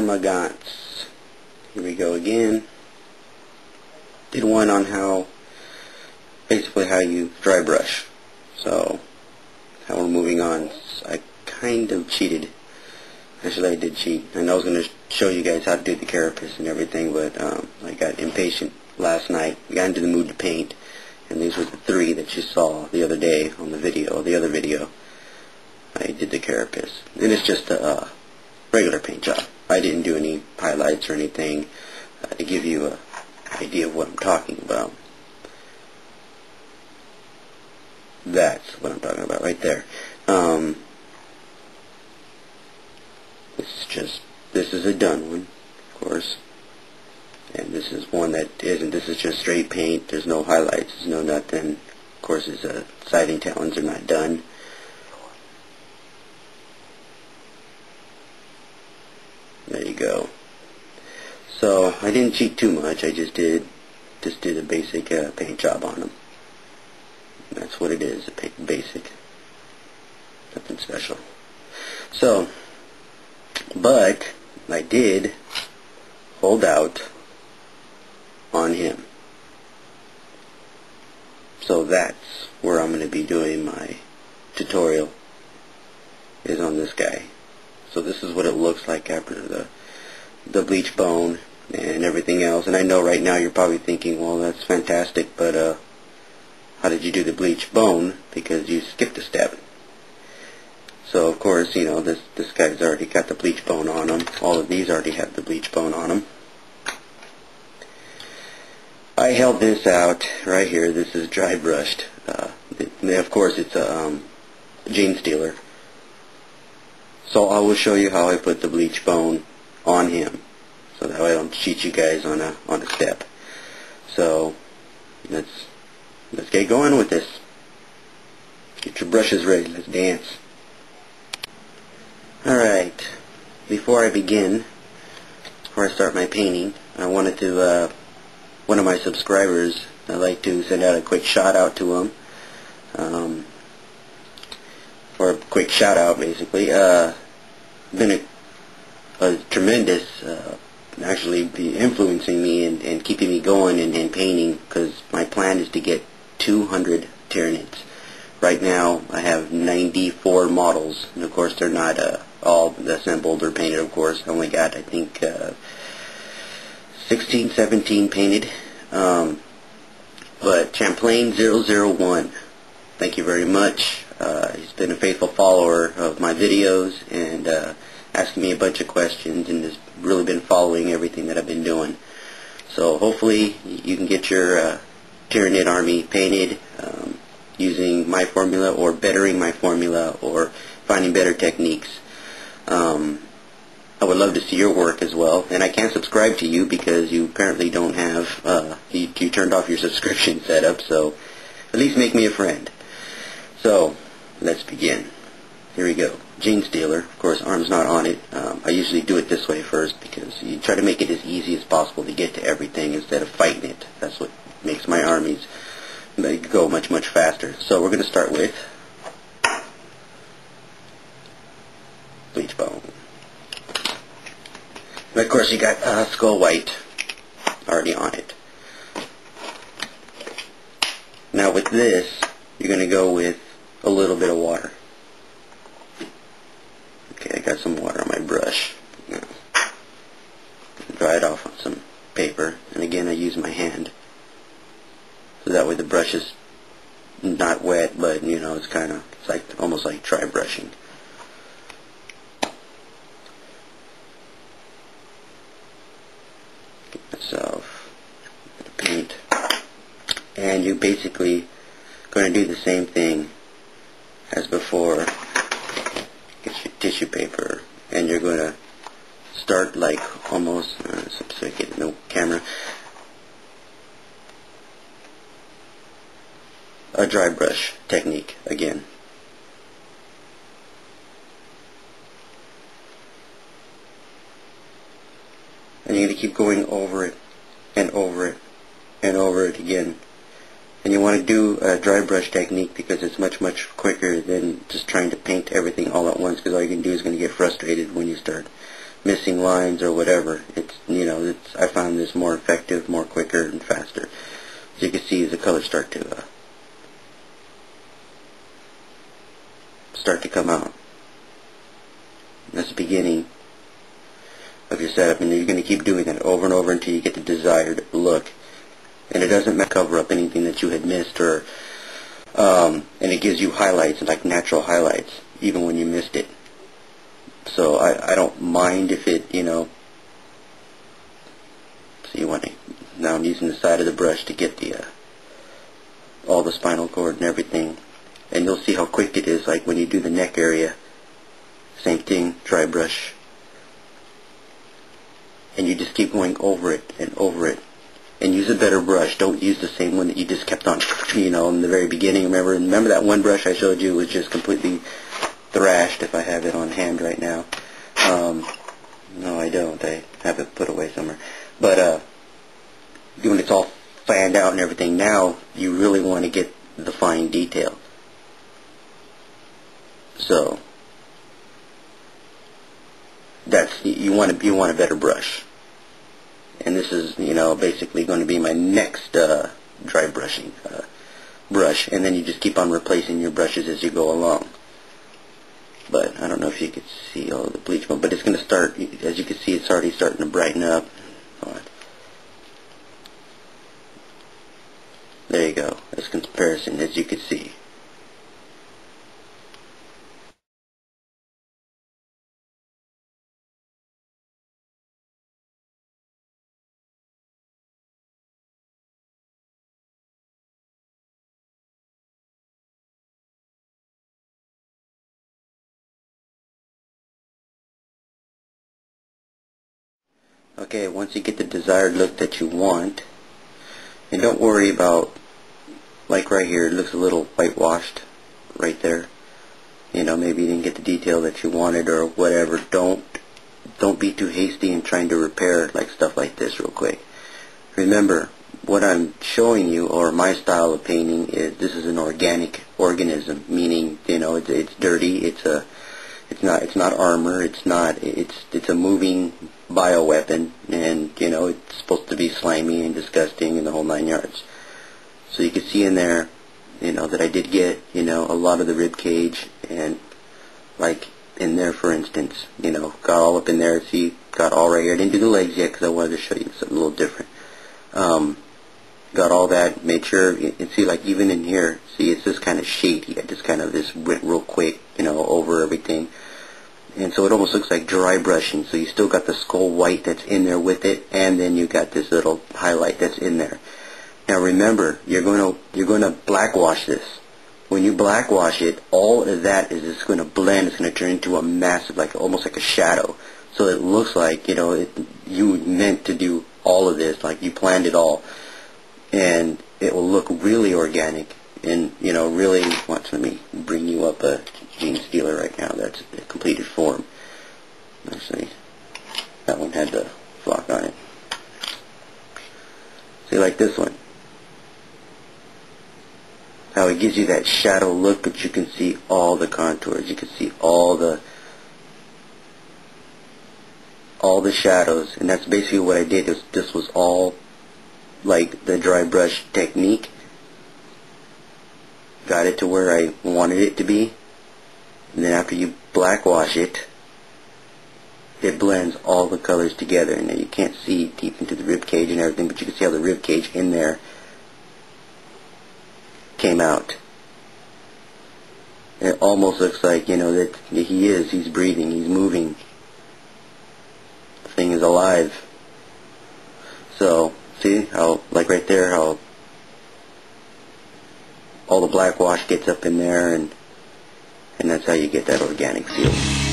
Hormangaunt. Here we go again. Did one on basically how you dry brush. So, how we're moving on. I kind of cheated. Actually, I did cheat. And I was going to show you guys how to do the carapace and everything, but I got impatient last night. I got into the mood to paint, and these were the 3 that you saw the other day on the other video. I did the carapace. And it's just a regular paint job. I didn't do any highlights or anything to give you an idea of what I'm talking about. That's what I'm talking about right there. This is a done one, of course. And this is one that isn't. This is just straight paint. There's no highlights. There's no nothing. Of course, his siding talons are not done. There you go. So I didn't cheat too much. I just did a basic paint job on them. That's what it is. A basic. Nothing special. So, but I did hold out on him. So that's where I'm going to be doing my tutorial, is on this guy. So this is what it looks like after the bleach bone and everything else. And I know right now you're probably thinking, well, that's fantastic, but how did you do the bleach bone? Because you skipped a step. So of course, you know, this guy's already got the bleach bone on him. All of these already have the bleach bone on them. I held this out right here. This is dry brushed. Of course, it's a gene stealer. So I will show you how I put the bleach bone on him, so that way I don't cheat you guys on a step. So let's get going with this. Get your brushes ready. Let's dance. Alright, before I start my painting, I wanted to, one of my subscribers, I'd like to send out a quick shout out to him, or a quick shout out basically. Been a tremendous, actually be influencing me and keeping me going in painting, because my plan is to get 200 Tyranids. Right now I have 94 models, and of course they're not all assembled or painted, of course. I only got, I think, 16, 17 painted. But Champlain 001, thank you very much. He's been a faithful follower of my videos and asking me a bunch of questions, and has really been following everything that I've been doing. So hopefully you can get your Tyranid army painted using my formula, or bettering my formula, or finding better techniques. I would love to see your work as well, and I can't subscribe to you because you apparently don't have, you turned off your subscription setup, so at least make me a friend. So, let's begin. Here we go. Gene Stealer, of course, arm's not on it. I usually do it this way first, because you try to make it as easy as possible to get to everything instead of fighting it. That's what makes my armies go much, much faster. So we're going to start with bleach bone. And of course you got skull white already on it. Now with this, you're going to go with a little bit of water. Okay, I got some water on my brush. Now, dry it off on some paper, and again I use my hand. So that way the brush is not wet, but you know, it's like almost like dry brushing. Get myself a paint, and you basically going to do the same thing as before. Get your tissue paper, and you're going to start like almost so I get no camera. A dry brush technique again. And you're going to keep going over it and over it and over it again. And you want to do a dry brush technique because it's much, much quicker than just trying to paint everything all at once, because all you can do is going to get frustrated when you start missing lines or whatever. I found this more effective, more quicker, and faster. As you can see, the colors start to come out. That's the beginning of your setup, and you're going to keep doing that over and over until you get the desired look. And it doesn't cover up anything that you had missed, or and it gives you highlights, like natural highlights, even when you missed it. So I don't mind if it, so you want to, now I'm using the side of the brush to get the all the spinal cord and everything, and you'll see how quick it is. Like when you do the neck area, same thing, dry brush, and you just keep going over it and over it. And use a better brush. Don't use the same one that you just kept on, in the very beginning. Remember that one brush I showed you was just completely thrashed, if I have it on hand right now. No, I don't. I have it put away somewhere. But when it's all fanned out and everything, now you really want to get the fine detail. So that's, you want a better brush. And this is, basically going to be my next dry brushing brush. And then you just keep on replacing your brushes as you go along. But I don't know if you could see all the bleach bone, but it's going to start, as you can see, it's already starting to brighten up. There you go. As comparison, as you can see. Okay, once you get the desired look that you want, and don't worry about, like right here, it looks a little whitewashed right there. Maybe you didn't get the detail that you wanted or whatever. Don't be too hasty in trying to repair like stuff like this real quick. Remember, what I'm showing you, or my style of painting, is this is an organic organism, meaning it's dirty. It's not armor. It's a moving bioweapon, and it's supposed to be slimy and disgusting and the whole 9 yards. So you can see in there, that I did get a lot of the rib cage, and like in there, for instance, got all up in there. See, got all right here. I didn't do the legs yet because I wanted to show you something a little different. Got all that. Made sure, and see, like even in here, see, it's just kind of shady. I just kind of just went real quick, over everything. And so it almost looks like dry brushing. So you still got the skull white that's in there with it, and then you got this little highlight that's in there. Now remember, you're going to blackwash this. When you blackwash it, all of that is just going to blend. It's going to turn into a massive, almost like a shadow. So it looks like you meant to do all of this, like you planned it all, and it will look really organic. And really, let me bring you up a Gene Stealer right now. That's a completed form. Actually, that one had the flock on it. See, like this one, how it gives you that shadow look, but you can see all the contours. You can see all the shadows, and that's basically what I did. This was all like the dry brush technique. Got it to where I wanted it to be, and then after you blackwash it, it blends all the colors together. And you can't see deep into the rib cage and everything, but you can see how the rib cage in there came out. It almost looks like that he's breathing, he's moving. The thing is alive. So see how, like right there, how all the black wash gets up in there, and that's how you get that organic feel.